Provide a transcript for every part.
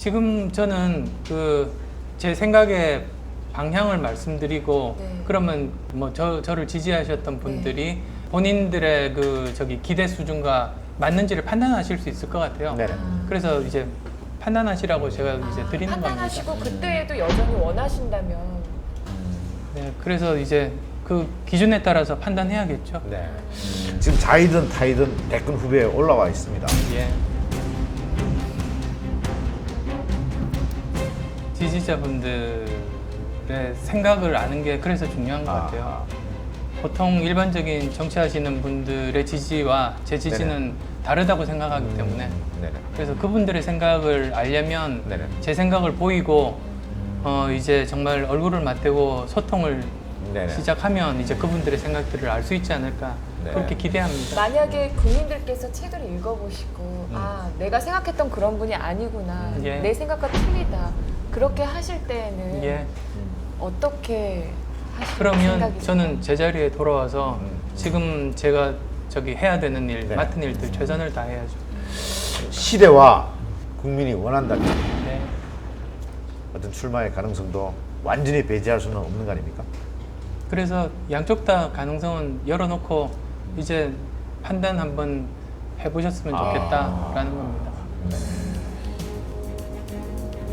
지금 저는 제 생각의 방향을 말씀드리고 네. 그러면 뭐 저를 지지하셨던 분들이 본인들의 기대 수준과 맞는지를 판단하실 수 있을 것 같아요. 네. 그래서 이제 판단하시라고 제가 이제 드리는 겁니다. 판단하시고 그때에도 여전히 원하신다면 네, 그래서 이제 그 기준에 따라서 판단해야겠죠. 네. 지금 자이든 타이든 대권 후보에 올라와 있습니다. 예. 지지자분들의 생각을 아는 게 그래서 중요한 것 같아요. 보통 일반적인 정치하시는 분들의 지지와 제 지지는 다르다고 생각하기 때문에 네네. 그래서 그분들의 생각을 알려면 네네. 제 생각을 보이고 이제 정말 얼굴을 맞대고 소통을 네네. 시작하면 이제 그분들의 생각들을 알 수 있지 않을까 네. 그렇게 기대합니다. 만약에 국민들께서 책을 읽어보시고 아 내가 생각했던 그런 분이 아니구나 예. 내 생각과 틀리다 그렇게 하실 때에는 예. 어떻게 하실 그러면 생각이세요? 저는 제자리에 돌아와서 지금 제가 해야 되는 일, 네. 맡은 일들 최선을 다해야죠. 시대와 국민이 원한다면 네. 어떤 출마의 가능성도 완전히 배제할 수는 없는 거 아닙니까? 그래서 양쪽 다 가능성은 열어놓고 이제 판단 한번 해보셨으면 좋겠다라는 겁니다.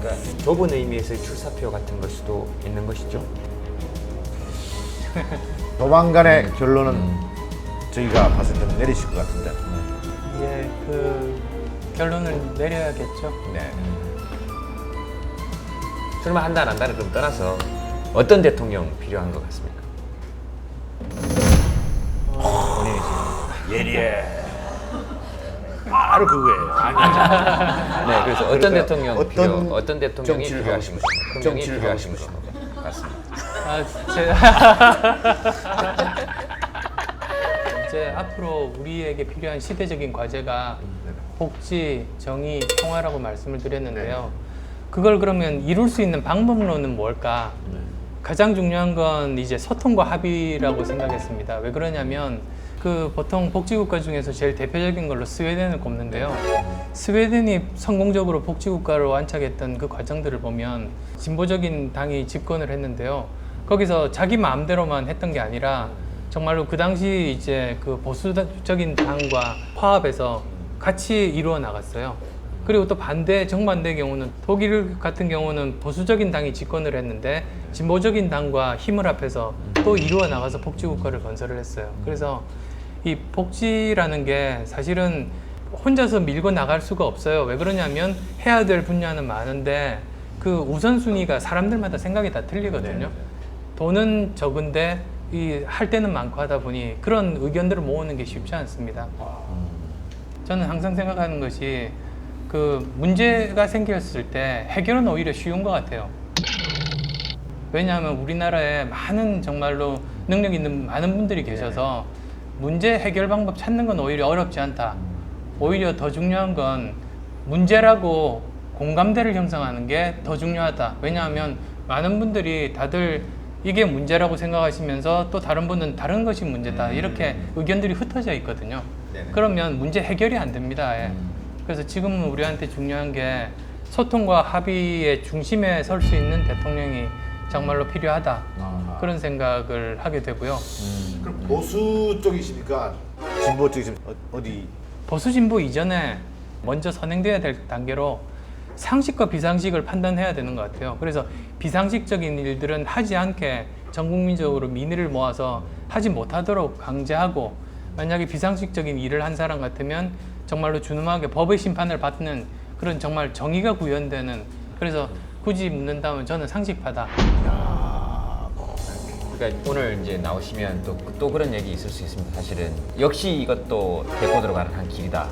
그러니까 좁은 의미에서의 출사표 같은 걸 수도 있는 것이죠. 조만간의 결론은 저희가 봤을 때는 내리실 것 같은데. 이제 결론을 내려야겠죠. 네. 출마한다 안 한다를 좀 떠나서 어떤 대통령 필요한 것 같습니까? 본인이 지금 예리해. 바로 그거예요. 아니, 네, 그래서 어떤 그러니까 대통령 어떤 대통령이 정치를 필요하신 하고 것 정치를 필요하신 하고 것 같습니다. 이제 앞으로 우리에게 필요한 시대적인 과제가 복지, 정의, 평화라고 말씀을 드렸는데요. 그걸 그러면 이룰 수 있는 방법론은 뭘까? 가장 중요한 건 이제 소통과 합의라고 생각했습니다. 왜 그러냐면 보통 복지국가 중에서 제일 대표적인 걸로 스웨덴을 꼽는데요. 스웨덴이 성공적으로 복지국가를 완착했던 그 과정들을 보면 진보적인 당이 집권을 했는데요. 거기서 자기 마음대로만 했던 게 아니라 정말로 그 당시 이제 보수적인 당과 화합해서 같이 이루어 나갔어요. 그리고 또 정반대의 경우는 독일 같은 경우는 보수적인 당이 집권을 했는데 진보적인 당과 힘을 합해서 또 이루어 나가서 복지국가를 건설을 했어요. 그래서 이 복지라는 게 사실은 혼자서 밀고 나갈 수가 없어요. 왜 그러냐면 해야 될 분야는 많은데 그 우선순위가 사람들마다 생각이 다 틀리거든요. 돈은 적은데 할 때는 많고 하다 보니 그런 의견들을 모으는 게 쉽지 않습니다. 저는 항상 생각하는 것이 문제가 생겼을 때 해결은 오히려 쉬운 것 같아요. 왜냐하면 우리나라에 정말로 능력 있는 많은 분들이 계셔서 문제 해결 방법 찾는 건 오히려 어렵지 않다. 오히려 더 중요한 건 문제라고 공감대를 형성하는 게 더 중요하다. 왜냐하면 많은 분들이 다들 이게 문제라고 생각하시면서 또 다른 분은 다른 것이 문제다. 이렇게 의견들이 흩어져 있거든요. 그러면 문제 해결이 안 됩니다. 아예. 그래서 지금은 우리한테 중요한 게 소통과 합의의 중심에 설 수 있는 대통령이 정말로 필요하다. 그런 생각을 하게 되고요. 그럼 보수 쪽이십니까? 진보 쪽이십니까? 어디? 보수 진보 이전에 먼저 선행돼야 될 단계로 상식과 비상식을 판단해야 되는 것 같아요. 그래서 비상식적인 일들은 하지 않게 전 국민적으로 민의를 모아서 하지 못하도록 강제하고, 만약에 비상식적인 일을 한 사람 같으면 정말로 준엄하게 법의 심판을 받는 그런 정말 정의가 구현되는, 그래서 굳이 묻는다면 저는 상식파다. 그러니까 오늘 이제 나오시면 또 그런 얘기 있을 수 있습니다. 사실은 역시 이것도 데리고 들어가는 한 길이다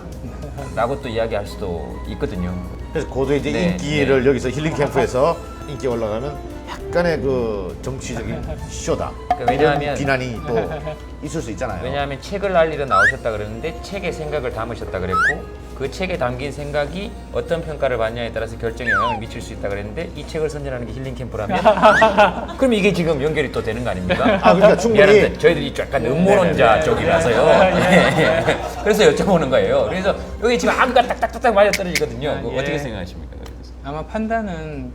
라고 또 이야기할 수도 있거든요. 그래서 고도 이제 네, 인기를 여기서 힐링 캠프에서 인기 올라가면 약간의 정치적인 쇼다. 그러니까 왜냐하면 이런 비난이 또 있을 수 있잖아요. 왜냐하면 책을 날리러 나오셨다 그랬는데 책에 생각을 담으셨다 그랬고, 그 책에 담긴 생각이 어떤 평가를 받냐에 따라서 결정에 영향을 미칠 수 있다 그랬는데, 이 책을 선전하는 게 힐링 캠프라면 그럼 이게 지금 연결이 또 되는 거 아닙니까? 그러니까 충분히 미안합니다. 저희들이 약간 음모론자 쪽이라서요. 예. 그래서 여쭤보는 거예요. 그래서 여기 지금 아무가 딱딱딱딱 맞아 떨어지거든요. 예. 어떻게 생각하십니까? 아마 판단은